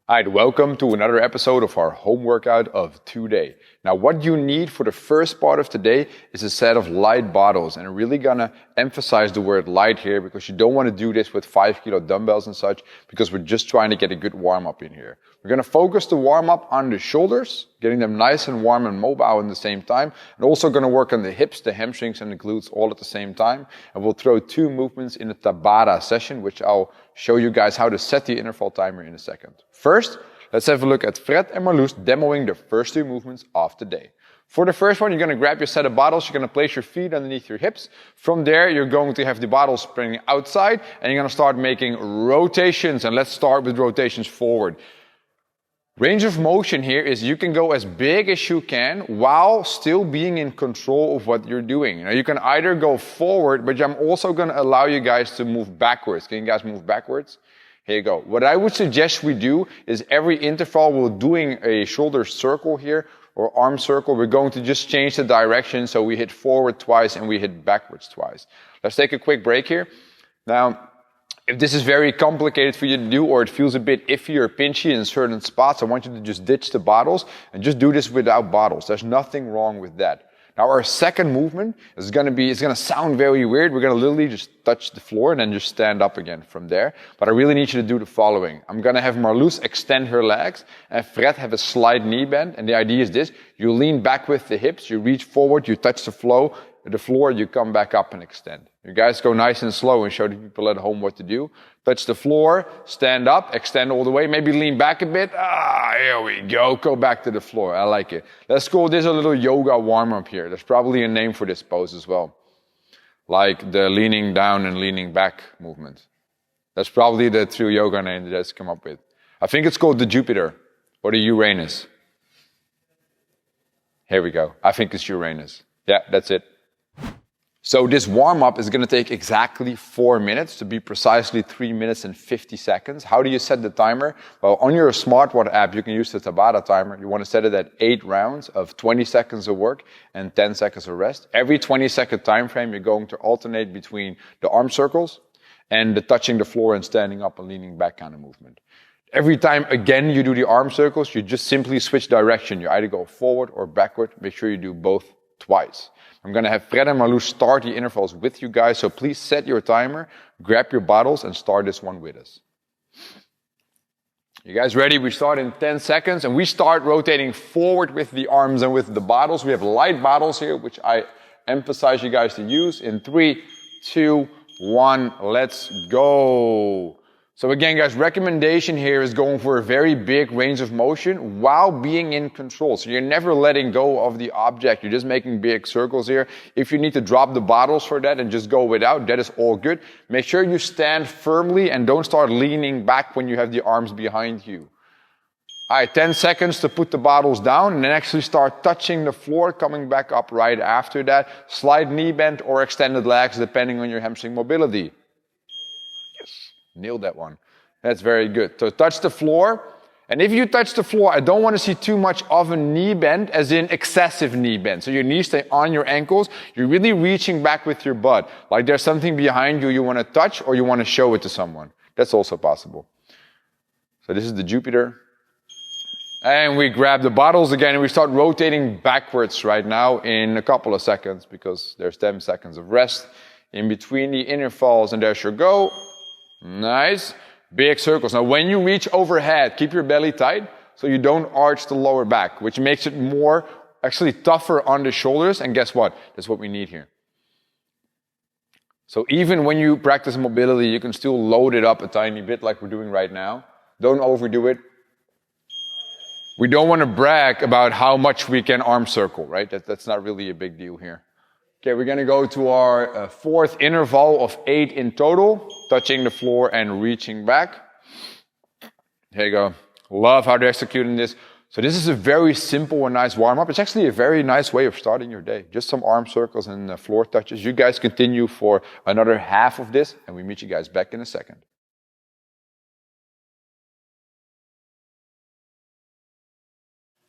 Alright, welcome to another episode of our home workout of today. Now what you need for the first part of today is a set of light bottles, and I'm really gonna emphasize the word light here because you don't want to do this with 5 kilo dumbbells and such, because we're just trying to get a good warm up in here. We're gonna focus the warm up on the shoulders, getting them nice and warm and mobile at the same time, and also gonna work on the hips, the hamstrings and the glutes all at the same time. And we'll throw 2 movements in a Tabata session, which I'll show you guys how to set the interval timer in a second. First, let's have a look at Fred and Marloes demoing the first 2 movements of the day. For the first one, you're going to grab your set of bottles, you're going to place your feet underneath your hips. From there, you're going to have the bottles spinning outside, and you're going to start making rotations. And let's start with rotations forward. Range of motion here is you can go as big as you can while still being in control of what you're doing. Now, you can either go forward, but I'm also going to allow you guys to move backwards. Can you guys move backwards? Here you go. What I would suggest we do is every interval we're doing a shoulder circle here or arm circle. We're going to just change the direction, so we hit forward twice and we hit backwards twice. Let's take a quick break here. Now, if this is very complicated for you to do, or it feels a bit iffy or pinchy in certain spots, I want you to just ditch the bottles and just do this without bottles. There's nothing wrong with that. Now our second movement is going to sound very weird. We're going to literally just touch the floor and then just stand up again from there. But I really need you to do the following. I'm going to have Marloes extend her legs and Fred have a slight knee bend. And the idea is this: you lean back with the hips, you reach forward, you touch the floor, you come back up and extend. You guys go nice and slow and show the people at home what to do. Touch the floor, stand up, extend all the way, maybe lean back a bit. Here we go. Go back to the floor. I like it. Let's call this a little yoga warm-up here. There's probably a name for this pose as well. Like the leaning down and leaning back movement. That's probably the true yoga name that's come up with. I think it's called the Jupiter or the Uranus. Here we go. I think it's Uranus. Yeah, that's it. So this warm-up is going to take exactly 4 minutes, to be precisely 3 minutes and 50 seconds. How do you set the timer? Well, on your smartwatch app, you can use the Tabata timer. You want to set it at 8 rounds of 20 seconds of work and 10 seconds of rest. Every 20-second time frame, you're going to alternate between the arm circles and the touching the floor and standing up and leaning back kind of movement. Every time, again, you do the arm circles, you just simply switch direction. You either go forward or backward. Make sure you do both twice. I'm going to have Fred and Marloes start the intervals with you guys, so please set your timer, grab your bottles, and start this one with us. You guys ready? We start in 10 seconds, and we start rotating forward with the arms and with the bottles. We have light bottles here, which I emphasize you guys to use. In 3, 2, 1, let's go. So again, guys, recommendation here is going for a very big range of motion while being in control. So you're never letting go of the object. You're just making big circles here. If you need to drop the bottles for that and just go without, that is all good. Make sure you stand firmly and don't start leaning back when you have the arms behind you. All right, 10 seconds to put the bottles down and then actually start touching the floor, coming back up right after that. Slight knee bend or extended legs, depending on your hamstring mobility. Nailed that one. That's very good. So touch the floor. And if you touch the floor, I don't want to see too much of a knee bend, as in excessive knee bend. So your knees stay on your ankles. You're really reaching back with your butt. Like there's something behind you you want to touch or you want to show it to someone. That's also possible. So this is the Jupiter. And we grab the bottles again and we start rotating backwards right now in a couple of seconds, because there's 10 seconds of rest in between the intervals, and there's your go. Nice. Big circles. Now when you reach overhead, keep your belly tight so you don't arch the lower back, which makes it more actually tougher on the shoulders. And guess what? That's what we need here. So even when you practice mobility, you can still load it up a tiny bit like we're doing right now. Don't overdo it. We don't want to brag about how much we can arm circle, right? That's not really a big deal here. Okay, we're going to go to our fourth interval of 8 in total, touching the floor and reaching back. Here you go. Love how they're executing this. So this is a very simple and nice warm-up. It's actually a very nice way of starting your day. Just some arm circles and floor touches. You guys continue for another half of this, and we meet you guys back in a second.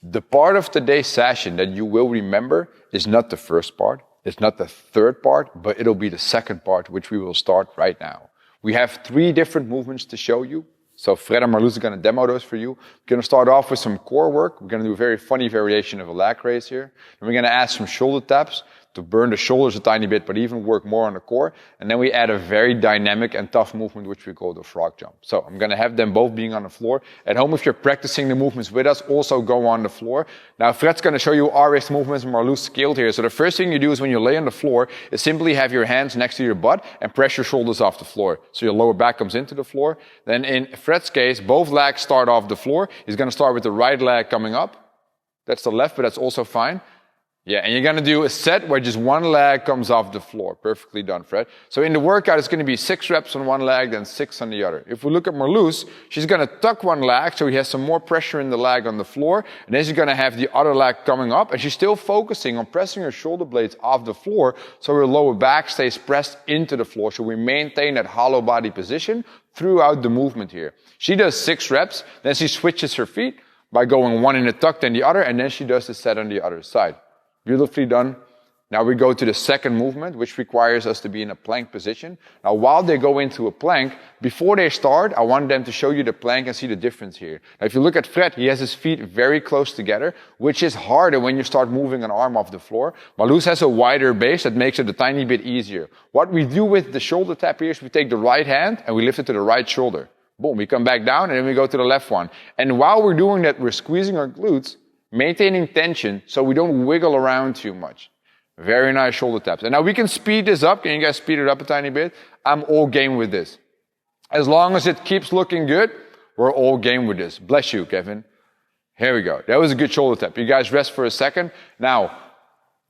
The part of today's session that you will remember is not the first part. It's not the third part, but it'll be the second part, which we will start right now. We have 3 different movements to show you. So Fred and Marloes are going to demo those for you. We're going to start off with some core work. We're going to do a very funny variation of a lag raise here. And we're going to add some shoulder taps to burn the shoulders a tiny bit, but even work more on the core. And then we add a very dynamic and tough movement, which we call the frog jump. So I'm going to have them both being on the floor. At home, if you're practicing the movements with us, also go on the floor. Now, Fred's going to show you our wrist movements and Marloes scaled here. So the first thing you do is when you lay on the floor is simply have your hands next to your butt and press your shoulders off the floor. So your lower back comes into the floor. Then in Fred's case, both legs start off the floor. He's going to start with the right leg coming up. That's the left, but that's also fine. Yeah, and you're going to do a set where just one leg comes off the floor. Perfectly done, Fred. So in the workout, it's going to be 6 reps on one leg, then 6 on the other. If we look at Marloes, she's going to tuck one leg, so he has some more pressure in the leg on the floor. And then she's going to have the other leg coming up, and she's still focusing on pressing her shoulder blades off the floor, so her lower back stays pressed into the floor. So we maintain that hollow body position throughout the movement here. She does 6 reps, then she switches her feet by going one in a tuck, then the other, and then she does the set on the other side. Beautifully done. Now we go to the second movement, which requires us to be in a plank position. Now while they go into a plank, before they start, I want them to show you the plank and see the difference here. Now if you look at Fred, he has his feet very close together, which is harder when you start moving an arm off the floor. Marloes has a wider base that makes it a tiny bit easier. What we do with the shoulder tap here is we take the right hand and we lift it to the right shoulder. Boom, we come back down and then we go to the left one. And while we're doing that, we're squeezing our glutes, maintaining tension so we don't wiggle around too much. Very nice shoulder taps. And now we can speed this up. Can you guys speed it up a tiny bit? I'm all game with this. As long as it keeps looking good, we're all game with this. Bless you, Kevin. Here we go. That was a good shoulder tap. You guys rest for a second. Now,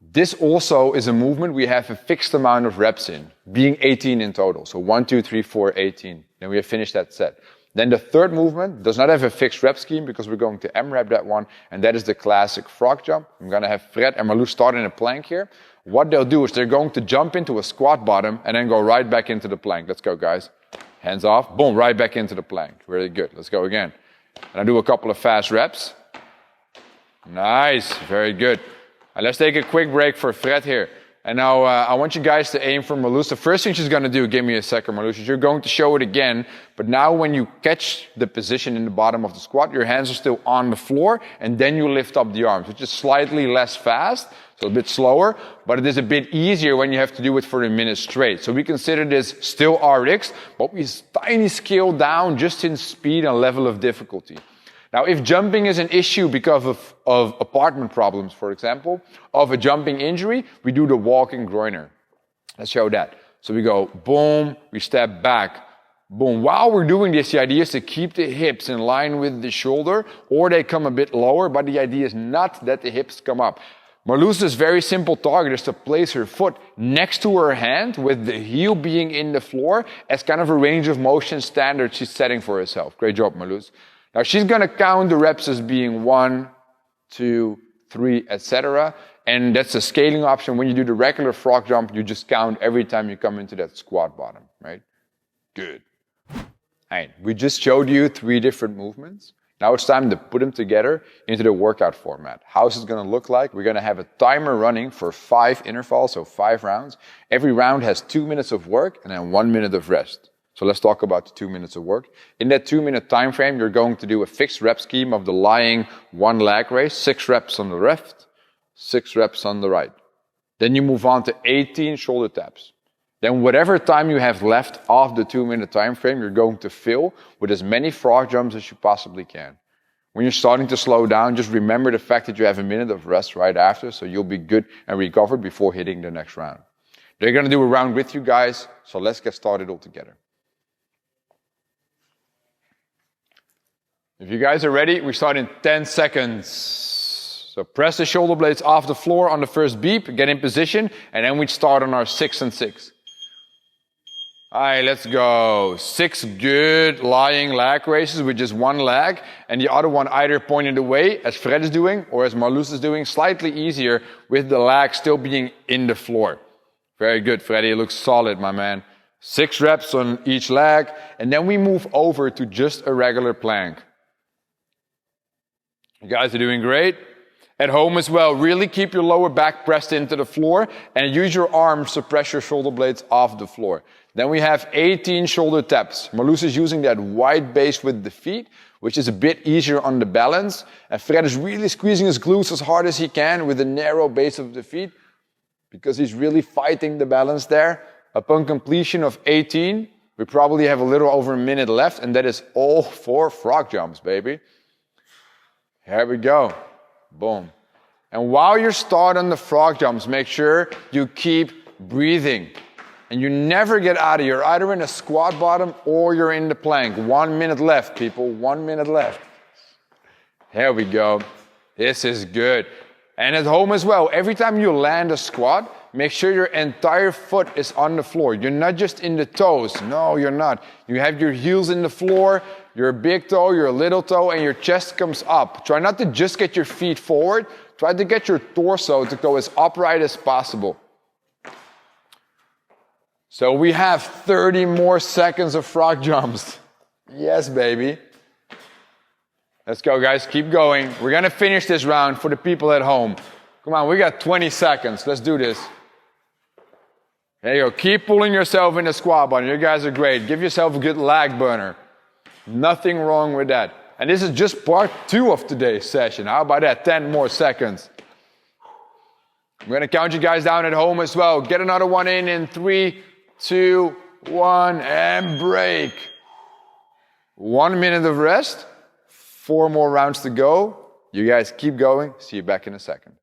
this also is a movement we have a fixed amount of reps in, being 18 in total. So 1, 2, 3, 4, 18. Then we have finished that set. Then the third movement does not have a fixed rep scheme because we're going to AMRAP that one, and that is the classic frog jump. I'm going to have Fred and Marloes start in a plank here. What they'll do is they're going to jump into a squat bottom and then go right back into the plank. Let's go, guys. Hands off. Boom, right back into the plank. Very good. Let's go again. And I'll do a couple of fast reps. Nice. Very good. And let's take a quick break for Fred here. And now I want you guys to aim for Marloes. The first thing she's going to do, give me a second, Marloes, is you're going to show it again. But now when you catch the position in the bottom of the squat, your hands are still on the floor, and then you lift up the arms, which is slightly less fast, so a bit slower, but it is a bit easier when you have to do it for a minute straight. So we consider this still RX, but we tiny scale down just in speed and level of difficulty. Now, if jumping is an issue because of apartment problems, for example, of a jumping injury, we do the walking groiner. Let's show that. So we go, boom, we step back, boom. While we're doing this, the idea is to keep the hips in line with the shoulder, or they come a bit lower, but the idea is not that the hips come up. Marloes' very simple target is to place her foot next to her hand with the heel being in the floor as kind of a range of motion standard she's setting for herself. Great job, Marloes. Now she's going to count the reps as being 1, 2, 3, etc. And that's a scaling option. When you do the regular frog jump, you just count every time you come into that squat bottom, right? Good. All right, we just showed you 3 different movements. Now it's time to put them together into the workout format. How's it going to look like? We're going to have a timer running for 5 intervals, so 5 rounds. Every round has 2 minutes of work and then 1 minute of rest. So let's talk about the 2 minutes of work. In that 2-minute time frame, you're going to do a fixed rep scheme of the lying one leg raise, 6 reps on the left, 6 reps on the right. Then you move on to 18 shoulder taps. Then whatever time you have left of the 2-minute time frame, you're going to fill with as many frog jumps as you possibly can. When you're starting to slow down, just remember the fact that you have a minute of rest right after, so you'll be good and recovered before hitting the next round. They're going to do a round with you guys, so let's get started all together. If you guys are ready, we start in 10 seconds. So press the shoulder blades off the floor on the first beep, get in position, and then we start on our 6 and 6. All right, let's go. 6 good lying leg raises with just one leg, and the other one either pointed away, as Fred is doing, or as Marloes is doing, slightly easier with the leg still being in the floor. Very good, Freddy. It looks solid, my man. 6 reps on each leg, and then we move over to just a regular plank. You guys are doing great. At home as well, really keep your lower back pressed into the floor and use your arms to press your shoulder blades off the floor. Then we have 18 shoulder taps. Marloes is using that wide base with the feet, which is a bit easier on the balance. And Fred is really squeezing his glutes as hard as he can with the narrow base of the feet because he's really fighting the balance there. Upon completion of 18, we probably have a little over a minute left, and that is all 4 frog jumps, baby. Here we go. Boom. And while you're starting the frog jumps, make sure you keep breathing. And you never get out of here. You're either in a squat bottom or you're in the plank. 1 minute left, people. 1 minute left. Here we go. This is good. And at home as well, every time you land a squat, make sure your entire foot is on the floor. You're not just in the toes. No, you're not. You have your heels in the floor, your big toe, your little toe, and your chest comes up. Try not to just get your feet forward. Try to get your torso to go as upright as possible. So we have 30 more seconds of frog jumps. Yes, baby. Let's go, guys. Keep going. We're going to finish this round for the people at home. Come on, we got 20 seconds. Let's do this. There you go. Keep pulling yourself in the squat button. You guys are great. Give yourself a good lag burner. Nothing wrong with that. And this is just part 2 of today's session. How about that? 10 more seconds. I'm going to count you guys down at home as well. Get another one in 3, 2, 1, and break. 1 minute of rest. 4 more rounds to go. You guys keep going. See you back in a second.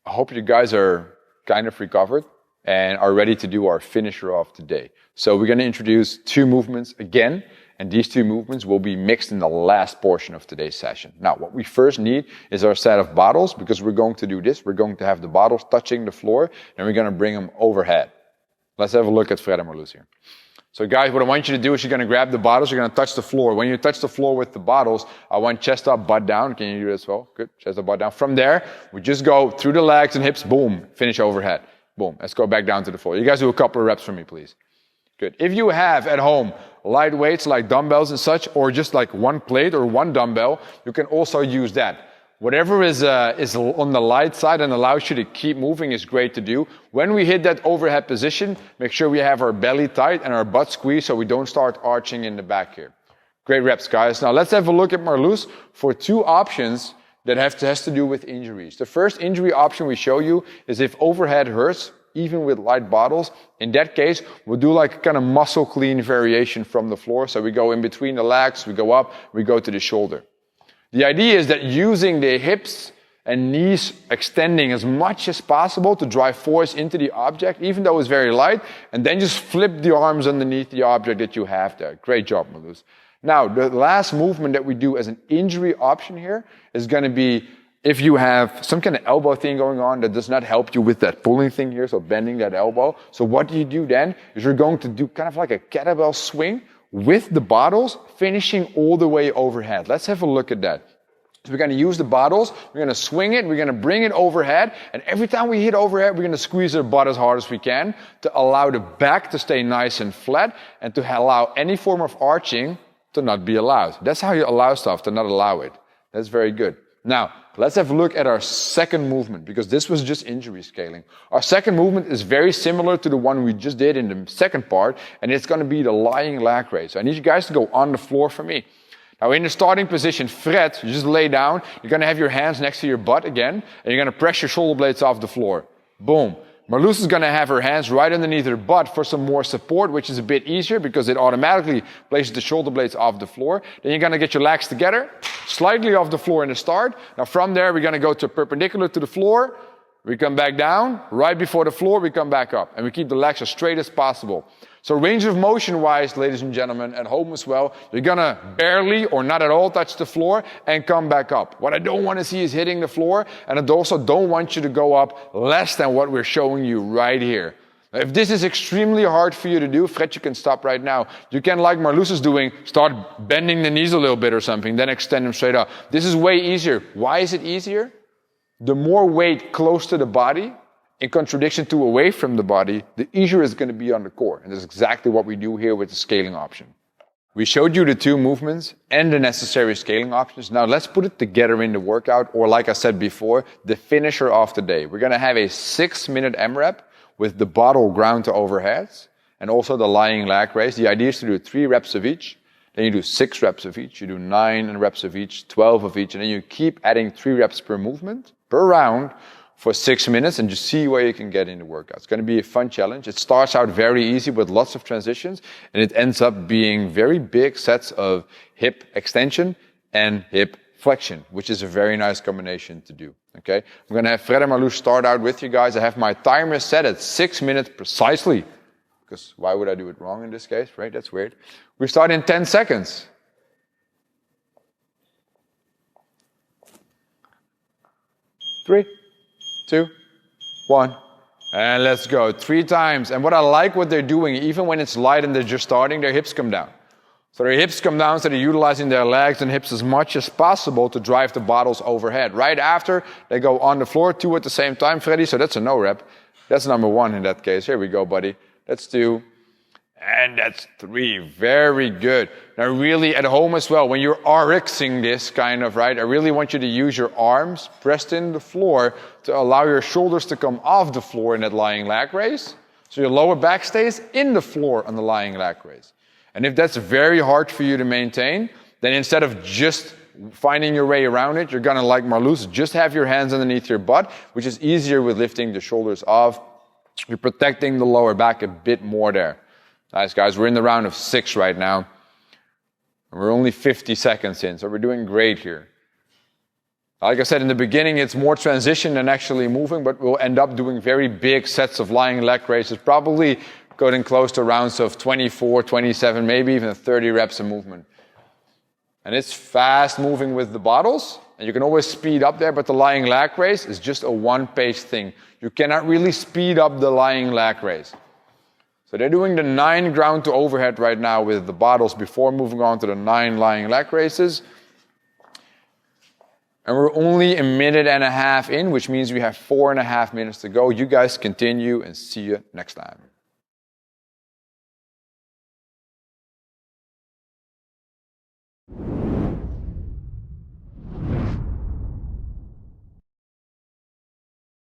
I hope you guys are kind of recovered and are ready to do our finisher of today. So we're going to introduce 2 movements again, and these 2 movements will be mixed in the last portion of today's session. Now, what we first need is our set of bottles, because we're going to do this. We're going to have the bottles touching the floor, and we're going to bring them overhead. Let's have a look at Fred and Marloes here. So guys, what I want you to do is you're going to grab the bottles, you're going to touch the floor. When you touch the floor with the bottles, I want chest up, butt down. Can you do that as well? Good. Chest up, butt down. From there, we just go through the legs and hips, boom, finish overhead. Boom. Let's go back down to the floor. You guys do a couple of reps for me, please. Good. If you have at home light weights like dumbbells and such, or just like 1 plate or 1 dumbbell, you can also use that. Whatever is on the light side and allows you to keep moving is great to do. When we hit that overhead position, make sure we have our belly tight and our butt squeezed so we don't start arching in the back here. Great reps, guys. Now let's have a look at Marloes for 2 options that has to do with injuries. The first injury option we show you is if overhead hurts, even with light bottles. In that case, we'll do like a kind of muscle clean variation from the floor. So we go in between the legs, we go up, we go to the shoulder. The idea is that using the hips and knees extending as much as possible to drive force into the object, even though it's very light, and then just flip the arms underneath the object that you have there. Great job, Marloes. Now, the last movement that we do as an injury option here is going to be if you have some kind of elbow thing going on that does not help you with that pulling thing here, so bending that elbow. So what do you do then is you're going to do kind of like a kettlebell swing with the bottles, finishing all the way overhead. Let's have a look at that. So we're going to use the bottles, we're going to swing it, we're going to bring it overhead, and every time we hit overhead, we're going to squeeze the butt as hard as we can to allow the back to stay nice and flat and to allow any form of arching to not be allowed. That's how you allow stuff to not allow it. That's very good. Now, let's have a look at our second movement, because this was just injury scaling. Our second movement is very similar to the one we just did in the second part, and it's going to be the lying lag raise. So I need you guys to go on the floor for me. Now, in the starting position, Fred, you just lay down. You're going to have your hands next to your butt again, and you're going to press your shoulder blades off the floor. Boom. Marloes is going to have her hands right underneath her butt for some more support, which is a bit easier because it automatically places the shoulder blades off the floor. Then you're going to get your legs together, slightly off the floor in the start. Now from there, we're going to go to perpendicular to the floor. We come back down. Right before the floor, we come back up. And we keep the legs as straight as possible. So range of motion wise, ladies and gentlemen, at home as well, you're going to barely or not at all touch the floor and come back up. What I don't want to see is hitting the floor, and I also don't want you to go up less than what we're showing you right here. Now, if this is extremely hard for you to do, Fred, you can stop right now. You can, like Marloes is doing, start bending the knees a little bit or something, then extend them straight up. This is way easier. Why is it easier? The more weight close to the body, in contradiction to away from the body, the easier it's going to be on the core. And that's exactly what we do here with the scaling option. We showed you the 2 movements and the necessary scaling options. Now let's put it together in the workout, or like I said before, the finisher of the day. We're gonna have a 6-minute AMRAP with the bottle ground to overheads and also the lying leg raise. The idea is to do 3 reps of each, then you do 6 reps of each, you do 9 reps of each, 12 of each, and then you keep adding 3 reps per movement, per round, for 6 minutes, and just see where you can get in the workout. It's going to be a fun challenge. It starts out very easy with lots of transitions, and it ends up being very big sets of hip extension and hip flexion, which is a very nice combination to do. Okay, I'm going to have Fred and Marloes start out with you guys. I have my timer set at 6 minutes precisely, because why would I do it wrong in this case, right? That's weird. We start in 10 seconds. 3, 2, 1, and let's go. 3 times. And what I like what they're doing, even when it's light and they're just starting, their hips come down. So their hips come down, so they're utilizing their legs and hips as much as possible to drive the bottles overhead. Right after, they go on the floor, 2 at the same time, Freddy, so that's a no rep. That's number 1 in that case. Here we go, buddy. That's 2. And that's 3. Very good. Now really at home as well, when you're RXing this kind of, right, I really want you to use your arms pressed in the floor to allow your shoulders to come off the floor in that lying leg raise. So your lower back stays in the floor on the lying leg raise. And if that's very hard for you to maintain, then instead of just finding your way around it, you're gonna, like Marloes, just have your hands underneath your butt, which is easier with lifting the shoulders off. You're protecting the lower back a bit more there. Nice, guys. We're in the round of 6 right now. And we're only 50 seconds in, so we're doing great here. Like I said in the beginning, it's more transition than actually moving, but we'll end up doing very big sets of lying leg raises, probably getting close to rounds of 24, 27, maybe even 30 reps of movement. And it's fast moving with the bottles, and you can always speed up there, but the lying leg raise is just a one-pace thing. You cannot really speed up the lying leg raise. So they're doing the 9 ground to overhead right now with the bottles before moving on to the 9 lying leg raises. And we're only 1.5 minutes in, which means we have 4.5 minutes to go. You guys continue and see you next time.